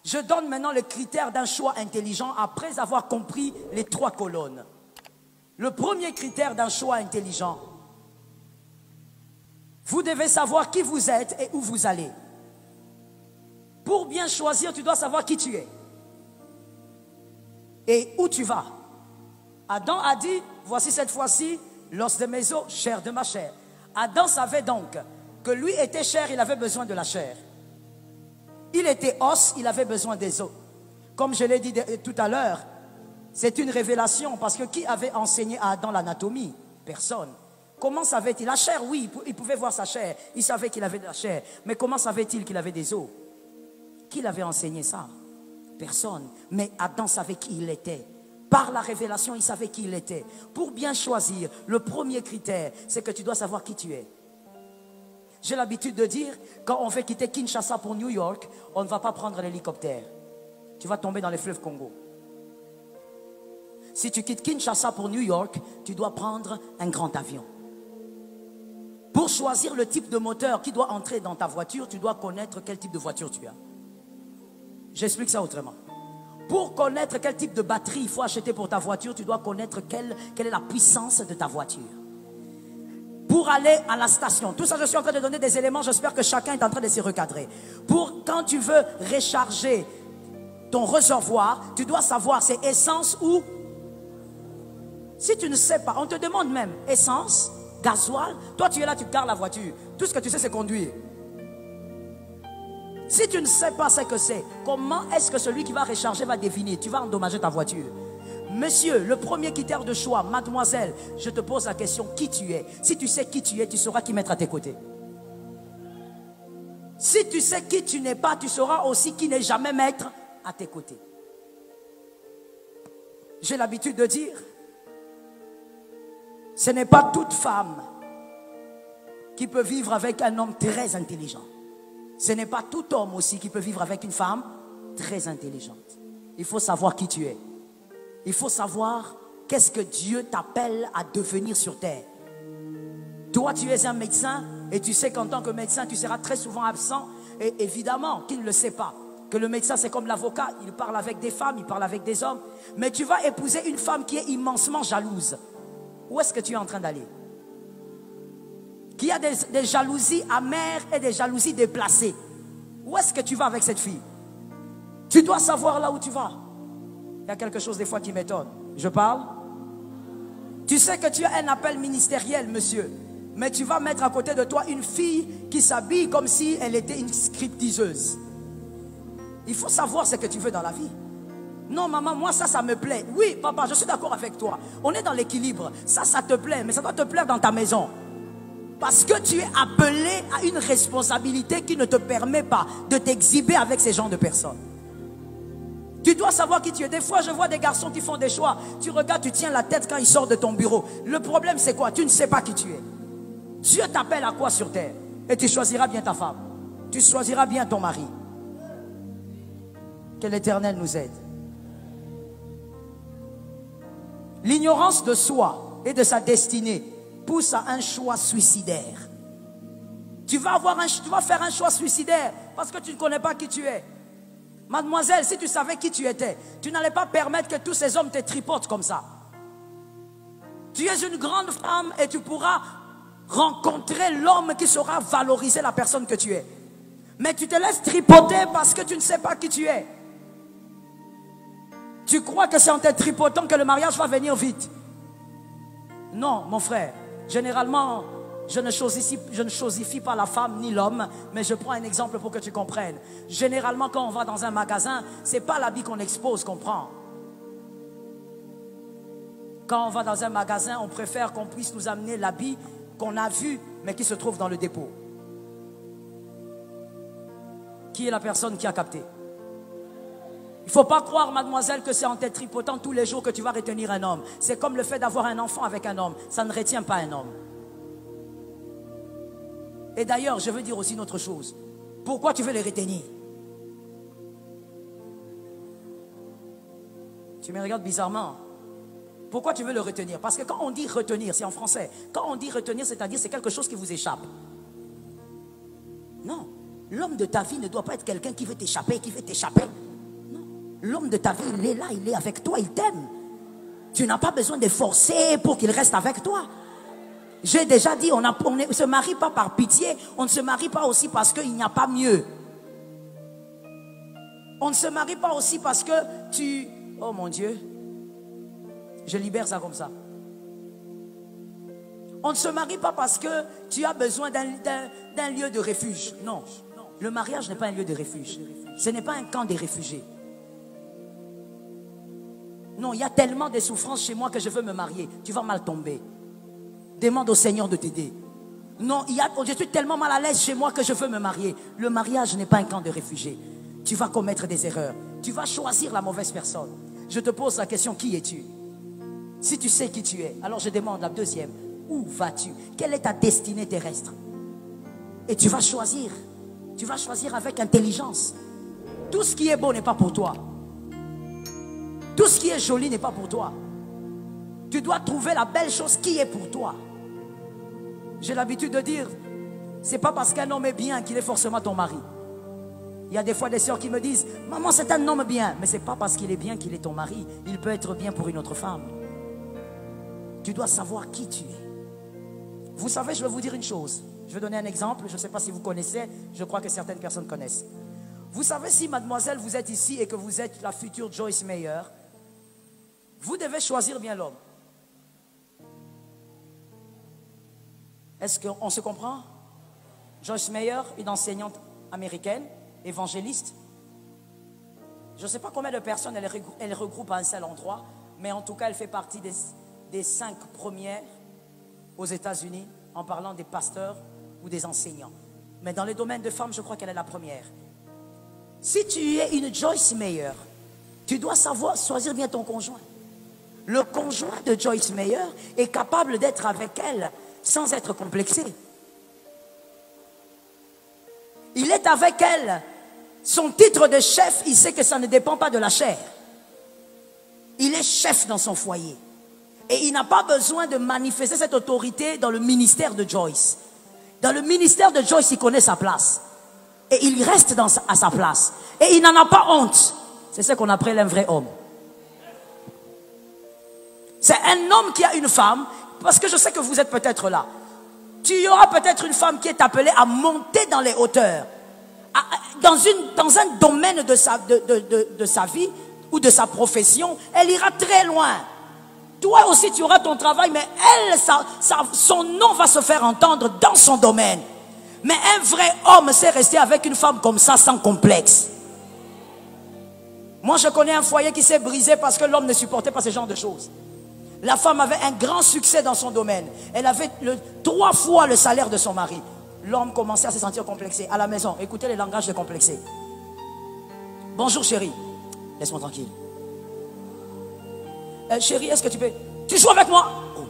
Je donne maintenant le critère d'un choix intelligent après avoir compris les 3 colonnes. Le premier critère d'un choix intelligent, vous devez savoir qui vous êtes et où vous allez. Pour bien choisir, tu dois savoir qui tu es et où tu vas. Adam a dit, voici cette fois-ci l'os de mes os, chair de ma chair. Adam savait donc que lui était chair, il avait besoin de la chair. Il était os, il avait besoin des os. Comme je l'ai dit tout à l'heure, c'est une révélation parce que qui avait enseigné à Adam l'anatomie? Personne. Comment savait-il? La chair, oui, il pouvait voir sa chair. Il savait qu'il avait de la chair. Mais comment savait-il qu'il avait des os? Qui l'avait enseigné ça? Personne. Mais Adam savait qui il était. Par la révélation, il savait qui il était. Pour bien choisir, le premier critère, c'est que tu dois savoir qui tu es. J'ai l'habitude de dire, quand on fait quitter Kinshasa pour New York, on ne va pas prendre l'hélicoptère. Tu vas tomber dans les fleuves Congo. Si tu quittes Kinshasa pour New York, tu dois prendre un grand avion. Pour choisir le type de moteur qui doit entrer dans ta voiture, tu dois connaître quel type de voiture tu as. J'explique ça autrement. Pour connaître quel type de batterie il faut acheter pour ta voiture, tu dois connaître quelle est la puissance de ta voiture. Pour aller à la station, tout ça je suis en train de donner des éléments, j'espère que chacun est en train de se recadrer. Pour quand tu veux recharger ton réservoir, tu dois savoir c'est essence ou... Si tu ne sais pas, on te demande même essence, gasoil, toi tu es là, tu gardes la voiture. Tout ce que tu sais c'est conduire. Si tu ne sais pas ce que c'est, comment est-ce que celui qui va recharger va deviner? Tu vas endommager ta voiture. Monsieur, le premier critère de choix, mademoiselle, je te pose la question, qui tu es? Si tu sais qui tu es, tu sauras qui mettre à tes côtés. Si tu sais qui tu n'es pas, tu sauras aussi qui n'est jamais mettre à tes côtés. J'ai l'habitude de dire, ce n'est pas toute femme qui peut vivre avec un homme très intelligent. Ce n'est pas tout homme aussi qui peut vivre avec une femme très intelligente. Il faut savoir qui tu es. Il faut savoir qu'est-ce que Dieu t'appelle à devenir sur terre. Toi, tu es un médecin et tu sais qu'en tant que médecin, tu seras très souvent absent. Et évidemment qu'il ne le sait pas. Que le médecin, c'est comme l'avocat. Il parle avec des femmes, il parle avec des hommes. Mais tu vas épouser une femme qui est immensement jalouse. Où est-ce que tu es en train d'aller? Qui a des jalousies amères et des jalousies déplacées. Où est-ce que tu vas avec cette fille? Tu dois savoir là où tu vas. Il y a quelque chose des fois qui m'étonne. Je parle? Tu sais que tu as un appel ministériel, monsieur. Mais tu vas mettre à côté de toi une fille qui s'habille comme si elle était une scriptiseuse. Il faut savoir ce que tu veux dans la vie. Non, maman, moi ça me plaît. Oui, papa, je suis d'accord avec toi. On est dans l'équilibre. Ça te plaît, mais ça doit te plaire dans ta maison. Parce que tu es appelé à une responsabilité qui ne te permet pas de t'exhiber avec ces genres de personnes. Tu dois savoir qui tu es. Des fois, je vois des garçons qui font des choix. Tu regardes, tu tiens la tête quand ils sortent de ton bureau. Le problème, c'est quoi? Tu ne sais pas qui tu es. Dieu t'appelle à quoi sur terre? Et tu choisiras bien ta femme. Tu choisiras bien ton mari. Que l'Éternel nous aide. L'ignorance de soi et de sa destinée pousse à un choix suicidaire. Tu vas faire un choix suicidaire parce que tu ne connais pas qui tu es. Mademoiselle, si tu savais qui tu étais, tu n'allais pas permettre que tous ces hommes te tripotent comme ça. Tu es une grande femme et tu pourras rencontrer l'homme qui saura valoriser la personne que tu es. Mais tu te laisses tripoter parce que tu ne sais pas qui tu es. Tu crois que c'est en te tripotant que le mariage va venir vite. Non, mon frère. Généralement, je ne chosifie pas la femme ni l'homme, mais je prends un exemple pour que tu comprennes. Généralement, quand on va dans un magasin, ce n'est pas l'habit qu'on expose qu'on prend. Quand on va dans un magasin, on préfère qu'on puisse nous amener l'habit qu'on a vu, mais qui se trouve dans le dépôt. Qui est la personne qui a capté? Il ne faut pas croire, mademoiselle, que c'est en te tripotant tous les jours que tu vas retenir un homme. C'est comme le fait d'avoir un enfant avec un homme. Ça ne retient pas un homme. Et d'ailleurs, je veux dire aussi une autre chose. Pourquoi tu veux les retenir? Tu me regardes bizarrement. Pourquoi tu veux le retenir? Parce que quand on dit retenir, c'est en français. Quand on dit retenir, c'est-à-dire c'est quelque chose qui vous échappe. Non. L'homme de ta vie ne doit pas être quelqu'un qui veut t'échapper, L'homme de ta vie, il est là, il est avec toi, il t'aime. Tu n'as pas besoin de forcer pour qu'il reste avec toi. J'ai déjà dit, on ne se marie pas par pitié, on ne se marie pas aussi parce qu'il n'y a pas mieux. On ne se marie pas aussi parce que tu... Oh mon Dieu, je libère ça comme ça. On ne se marie pas parce que tu as besoin d'un lieu de refuge. Non, le mariage n'est pas un lieu de refuge. Ce n'est pas un camp des réfugiés. Non, il y a tellement de souffrances chez moi que je veux me marier. Tu vas mal tomber. Demande au Seigneur de t'aider. Non, je suis tellement mal à l'aise chez moi que je veux me marier. Le mariage n'est pas un camp de réfugiés. Tu vas commettre des erreurs. Tu vas choisir la mauvaise personne. Je te pose la question, qui es-tu? Si tu sais qui tu es, alors je demande la deuxième. Où vas-tu? Quelle est ta destinée terrestre? Et tu vas choisir. Tu vas choisir avec intelligence. Tout ce qui est beau n'est pas pour toi. Tout ce qui est joli n'est pas pour toi. Tu dois trouver la belle chose qui est pour toi. J'ai l'habitude de dire, c'est pas parce qu'un homme est bien qu'il est forcément ton mari. Il y a des fois des sœurs qui me disent, maman, c'est un homme bien. Mais c'est pas parce qu'il est bien qu'il est ton mari. Il peut être bien pour une autre femme. Tu dois savoir qui tu es. Vous savez, je vais vous dire une chose. Je vais donner un exemple. Je ne sais pas si vous connaissez. Je crois que certaines personnes connaissent. Vous savez, si mademoiselle, vous êtes ici et que vous êtes la future Joyce Meyer, vous devez choisir bien l'homme. Est-ce qu'on se comprend? Joyce Meyer, une enseignante américaine, évangéliste. Je ne sais pas combien de personnes elle regroupe à un seul endroit, mais en tout cas, elle fait partie des 5 premières aux États-Unis en parlant des pasteurs ou des enseignants. Mais dans les domaines de femmes, je crois qu'elle est la première. Si tu es une Joyce Meyer, tu dois savoir choisir bien ton conjoint. Le conjoint de Joyce Meyer est capable d'être avec elle sans être complexé. Il est avec elle. Son titre de chef, il sait que ça ne dépend pas de la chair. Il est chef dans son foyer. Et il n'a pas besoin de manifester cette autorité dans le ministère de Joyce. Dans le ministère de Joyce, il connaît sa place. Et il reste à sa place. Et il n'en a pas honte. C'est ce qu'on appelle un vrai homme. C'est un homme qui a une femme, parce que je sais que vous êtes peut-être là. Tu y auras peut-être une femme qui est appelée à monter dans les hauteurs. Dans un domaine de sa vie ou de sa profession, elle ira très loin. Toi aussi tu auras ton travail, mais elle, son nom va se faire entendre dans son domaine. Mais un vrai homme sait rester avec une femme comme ça sans complexe. Moi je connais un foyer qui s'est brisé parce que l'homme ne supportait pas ce genre de choses. La femme avait un grand succès dans son domaine. Elle avait 3 fois le salaire de son mari. L'homme commençait à se sentir complexé. À la maison, écoutez les langages de complexé. Bonjour chérie. Laisse-moi tranquille. Chérie, est-ce que tu peux... Tu joues avec moi? Oh.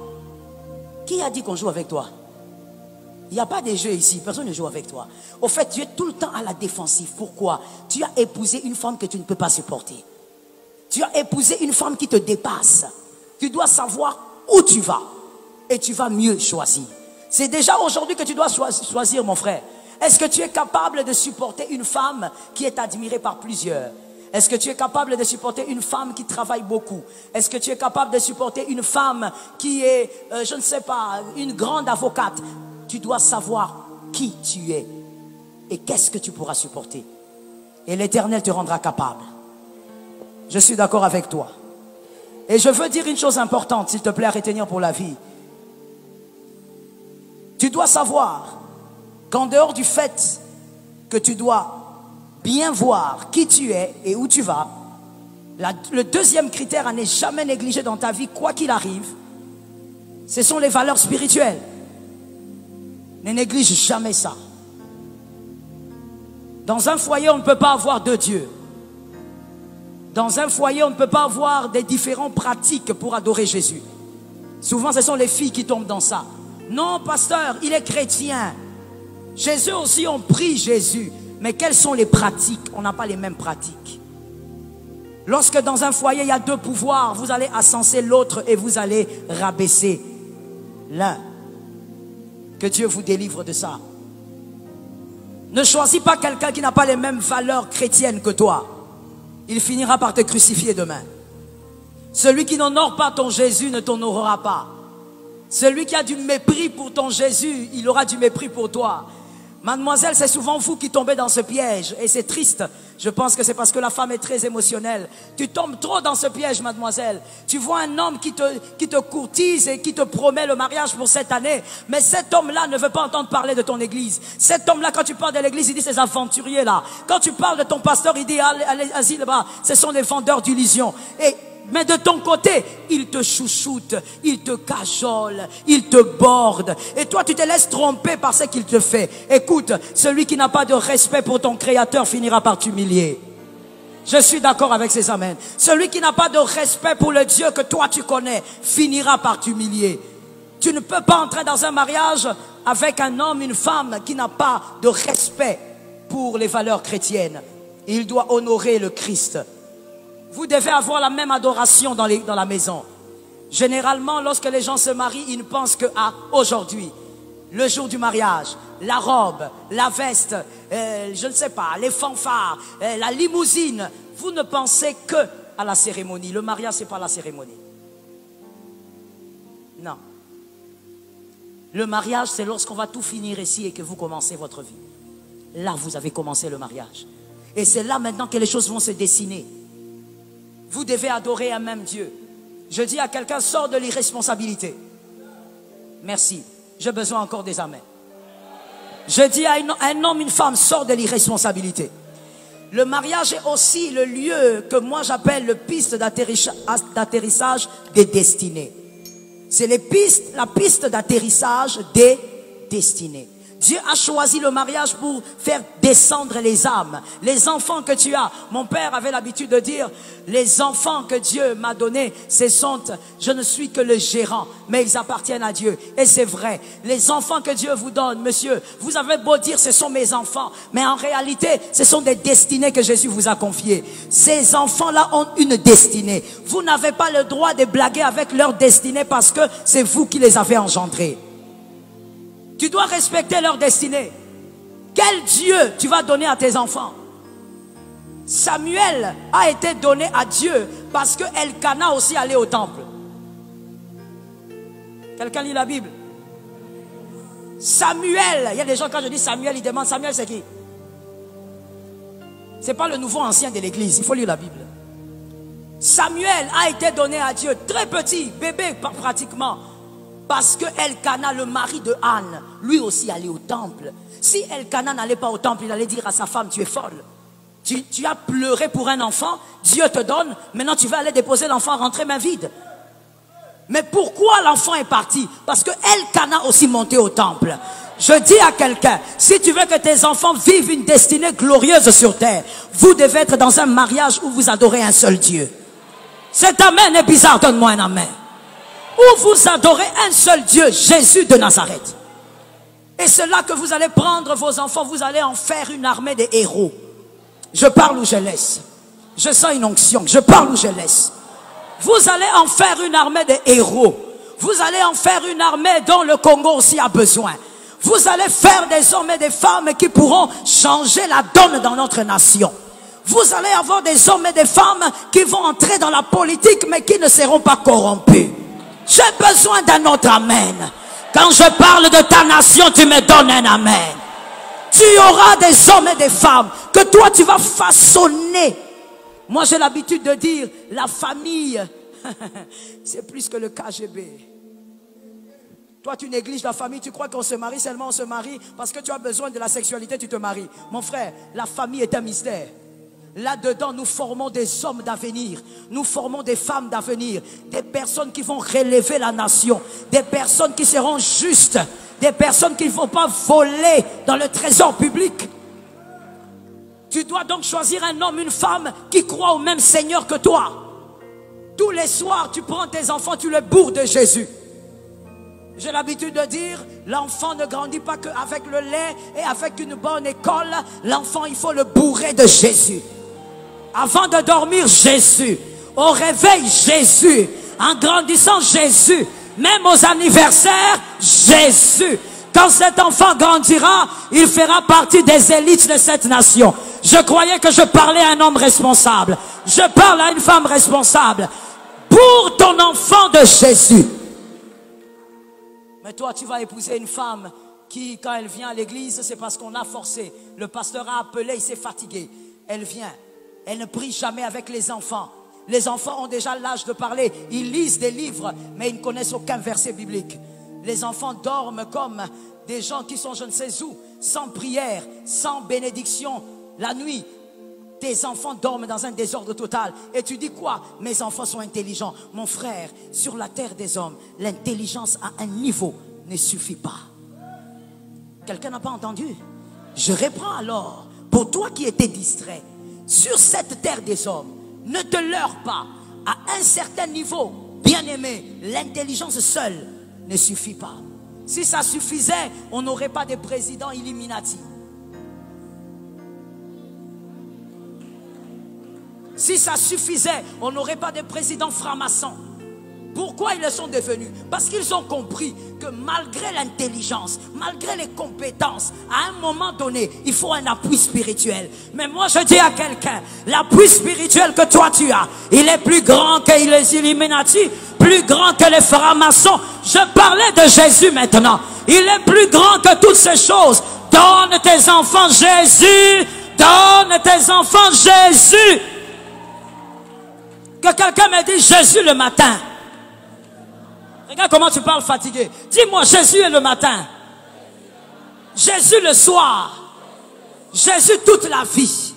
Qui a dit qu'on joue avec toi? Il n'y a pas de jeu ici. Personne ne joue avec toi. Au fait, tu es tout le temps à la défensive. Pourquoi? Tu as épousé une femme que tu ne peux pas supporter. Tu as épousé une femme qui te dépasse. Tu dois savoir où tu vas. Et tu vas mieux choisir. C'est déjà aujourd'hui que tu dois choisir, mon frère. Est-ce que tu es capable de supporter une femme qui est admirée par plusieurs? Est-ce que tu es capable de supporter une femme qui travaille beaucoup? Est-ce que tu es capable de supporter une femme qui est, je ne sais pas, une grande avocate? Tu dois savoir qui tu es et qu'est-ce que tu pourras supporter. Et l'Éternel te rendra capable. Je suis d'accord avec toi. Et je veux dire une chose importante, s'il te plaît, à retenir pour la vie. Tu dois savoir qu'en dehors du fait que tu dois bien voir qui tu es et où tu vas, le deuxième critère à ne jamais négliger dans ta vie, quoi qu'il arrive, ce sont les valeurs spirituelles. Ne néglige jamais ça. Dans un foyer, on ne peut pas avoir 2 dieux. Dans un foyer, on ne peut pas avoir des différentes pratiques pour adorer Jésus. Souvent, ce sont les filles qui tombent dans ça. Non, pasteur, il est chrétien. Jésus aussi, on prie Jésus. Mais quelles sont les pratiques? On n'a pas les mêmes pratiques. Lorsque dans un foyer, il y a 2 pouvoirs, vous allez ascenser l'autre et vous allez rabaisser l'un. Que Dieu vous délivre de ça. Ne choisis pas quelqu'un qui n'a pas les mêmes valeurs chrétiennes que toi. il finira par te crucifier demain. Celui qui n'honore pas ton Jésus ne t'honorera pas. Celui qui a du mépris pour ton Jésus, il aura du mépris pour toi. Mademoiselle, c'est souvent vous qui tombez dans ce piège. Et c'est triste. Je pense que c'est parce que la femme est très émotionnelle. Tu tombes trop dans ce piège, mademoiselle. Tu vois un homme qui te courtise et qui te promet le mariage pour cette année. Mais cet homme-là ne veut pas entendre parler de ton église. Cet homme-là, quand tu parles de l'église, il dit ces aventuriers-là. Quand tu parles de ton pasteur, il dit allez là-bas. Ce sont des vendeurs d'illusions. Mais de ton côté, il te chouchoute, il te cajole, il te borde. Et toi, tu te laisses tromper par ce qu'il te fait. Écoute, celui qui n'a pas de respect pour ton Créateur finira par t'humilier. Je suis d'accord avec ces amens. Celui qui n'a pas de respect pour le Dieu que toi tu connais finira par t'humilier. Tu ne peux pas entrer dans un mariage avec un homme, une femme qui n'a pas de respect pour les valeurs chrétiennes. Il doit honorer le Christ. Vous devez avoir la même adoration dans la maison. Généralement, lorsque les gens se marient, ils ne pensent que à aujourd'hui, le jour du mariage, la robe, la veste, je ne sais pas, les fanfares, la limousine. Vous ne pensez que à la cérémonie. Le mariage, c'est pas la cérémonie. Non. Le mariage, c'est lorsqu'on va tout finir ici et que vous commencez votre vie. Là, vous avez commencé le mariage. Et c'est là maintenant que les choses vont se dessiner. Vous devez adorer un même Dieu. Je dis à quelqu'un, sors de l'irresponsabilité. Merci. J'ai besoin encore des amens. Je dis à un homme, une femme, sors de l'irresponsabilité. Le mariage est aussi le lieu que moi j'appelle le piste d'atterrissage des destinées. C'est la piste d'atterrissage des destinées. Dieu a choisi le mariage pour faire descendre les âmes, les enfants que tu as. Mon père avait l'habitude de dire, les enfants que Dieu m'a donnés, je ne suis que le gérant, mais ils appartiennent à Dieu. Et c'est vrai, les enfants que Dieu vous donne, monsieur, vous avez beau dire, ce sont mes enfants, mais en réalité, ce sont des destinées que Jésus vous a confiées. Ces enfants-là ont une destinée. Vous n'avez pas le droit de blaguer avec leur destinée parce que c'est vous qui les avez engendrés. Tu dois respecter leur destinée. Quel Dieu tu vas donner à tes enfants? Samuel a été donné à Dieu parce que Elkana aussi allait au temple. Quelqu'un lit la Bible? Samuel, il y a des gens quand je dis Samuel, ils demandent Samuel c'est qui? C'est pas le nouveau ancien de l'église, il faut lire la Bible. Samuel a été donné à Dieu, très petit, bébé pratiquement. Parce que Elkana, le mari de Anne, lui aussi allait au temple. Si Elkana n'allait pas au temple, il allait dire à sa femme, tu es folle. Tu as pleuré pour un enfant, Dieu te donne, maintenant tu vas aller déposer l'enfant, rentrer main vide. Mais pourquoi l'enfant est parti? Parce que Elkana aussi montait au temple. Je dis à quelqu'un, si tu veux que tes enfants vivent une destinée glorieuse sur terre, vous devez être dans un mariage où vous adorez un seul Dieu. Cet amen est bizarre, donne-moi un amen. Où vous adorez un seul Dieu, Jésus de Nazareth. Et c'est là que vous allez prendre vos enfants, vous allez en faire une armée de héros. Je parle ou je laisse. Je sens une onction, je parle ou je laisse. Vous allez en faire une armée de héros. Vous allez en faire une armée dont le Congo aussi a besoin. Vous allez faire des hommes et des femmes qui pourront changer la donne dans notre nation. Vous allez avoir des hommes et des femmes qui vont entrer dans la politique mais qui ne seront pas corrompus. J'ai besoin d'un autre amen. Quand je parle de ta nation, tu me donnes un amen. Tu auras des hommes et des femmes que toi tu vas façonner. Moi j'ai l'habitude de dire, la famille, c'est plus que le KGB. Toi tu négliges la famille, tu crois qu'on se marie seulement, on se marie parce que tu as besoin de la sexualité, tu te maries. Mon frère, la famille est un mystère. Là-dedans, nous formons des hommes d'avenir. Nous formons des femmes d'avenir. Des personnes qui vont relever la nation. Des personnes qui seront justes. Des personnes qui ne vont pas voler dans le trésor public. Tu dois donc choisir un homme, une femme qui croit au même Seigneur que toi. Tous les soirs, tu prends tes enfants, tu les bourres de Jésus. J'ai l'habitude de dire, l'enfant ne grandit pas qu'avec le lait et avec une bonne école. L'enfant, il faut le bourrer de Jésus. Avant de dormir, Jésus. Au réveil, Jésus. En grandissant, Jésus. Même aux anniversaires, Jésus. Quand cet enfant grandira, il fera partie des élites de cette nation. Je croyais que je parlais à un homme responsable. Je parle à une femme responsable. Pour ton enfant de Jésus. Mais toi, tu vas épouser une femme qui, quand elle vient à l'église, c'est parce qu'on a forcé. Le pasteur a appelé, il s'est fatigué. Elle vient. Elle ne prie jamais avec les enfants. Les enfants ont déjà l'âge de parler. Ils lisent des livres, mais ils ne connaissent aucun verset biblique. Les enfants dorment comme des gens qui sont je ne sais où, sans prière, sans bénédiction. La nuit, tes enfants dorment dans un désordre total. Et tu dis quoi? Mes enfants sont intelligents. Mon frère, sur la terre des hommes, l'intelligence à un niveau ne suffit pas. Quelqu'un n'a pas entendu? Je reprends alors. Pour toi qui étais distrait, sur cette terre des hommes, ne te leurre pas. À un certain niveau, bien-aimé, l'intelligence seule ne suffit pas. Si ça suffisait, on n'aurait pas de président Illuminati. Si ça suffisait, on n'aurait pas de président franc-maçon. Pourquoi ils le sont devenus? Parce qu'ils ont compris que malgré l'intelligence, malgré les compétences, à un moment donné, il faut un appui spirituel. Mais moi je dis à quelqu'un, l'appui spirituel que toi tu as, il est plus grand que les Illuminati, plus grand que les francs-maçons. Je parlais de Jésus maintenant. Il est plus grand que toutes ces choses. Donne tes enfants Jésus. Donne tes enfants Jésus. Que quelqu'un me dise Jésus le matin. Regarde comment tu parles fatigué. Dis-moi Jésus est le matin. Jésus le soir. Jésus toute la vie.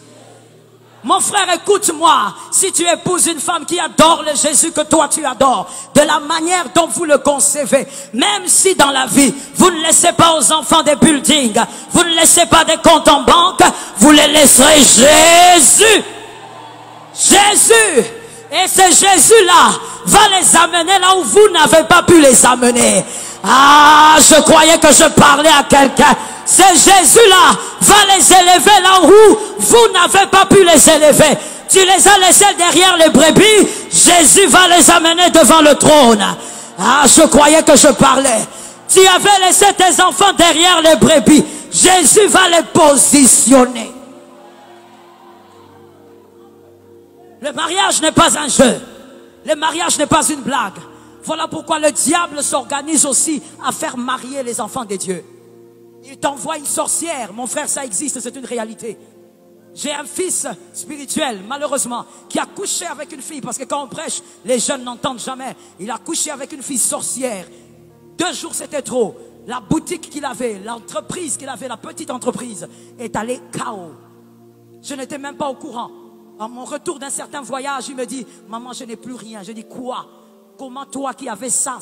Mon frère, écoute-moi. Si tu épouses une femme qui adore le Jésus que toi tu adores, de la manière dont vous le concevez, même si dans la vie, vous ne laissez pas aux enfants des buildings, vous ne laissez pas des comptes en banque, vous les laisserez Jésus. Jésus. Et ce Jésus-là va les amener là où vous n'avez pas pu les amener. Ah, je croyais que je parlais à quelqu'un. Ce Jésus-là va les élever là où vous n'avez pas pu les élever. Tu les as laissés derrière les brebis. Jésus va les amener devant le trône. Ah, je croyais que je parlais. Tu avais laissé tes enfants derrière les brebis. Jésus va les positionner. Le mariage n'est pas un jeu. Le mariage n'est pas une blague. Voilà pourquoi le diable s'organise aussi à faire marier les enfants de Dieu. Il t'envoie une sorcière. Mon frère, ça existe, c'est une réalité. J'ai un fils spirituel, malheureusement, qui a couché avec une fille. Parce que quand on prêche, les jeunes n'entendent jamais. Il a couché avec une fille sorcière. 2 jours, c'était trop. La boutique qu'il avait, l'entreprise qu'il avait, la petite entreprise, est allée KO. Je n'étais même pas au courant. À mon retour d'un certain voyage, il me dit, maman, je n'ai plus rien. Je dis, quoi? Comment toi qui avais ça,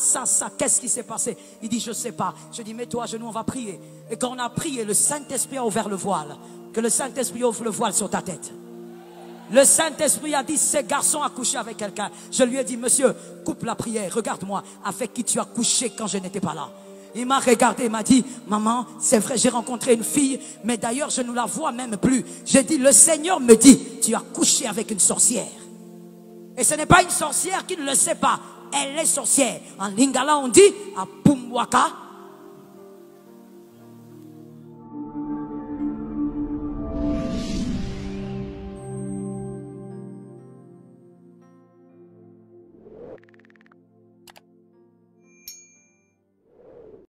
qu'est-ce qui s'est passé? Il dit, je sais pas. Je dis, mets-toi à genoux, on va prier. Et quand on a prié, le Saint-Esprit a ouvert le voile. Que le Saint-Esprit ouvre le voile sur ta tête. Le Saint-Esprit a dit, ce garçon a couché avec quelqu'un. Je lui ai dit, monsieur, coupe la prière, regarde-moi, avec qui tu as couché quand je n'étais pas là. Il m'a regardé, il m'a dit, maman, c'est vrai, j'ai rencontré une fille, mais d'ailleurs, je ne la vois même plus. J'ai dit, le Seigneur me dit, tu as couché avec une sorcière. Et ce n'est pas une sorcière qui ne le sait pas. Elle est sorcière. En lingala, on dit, à Pumwaka,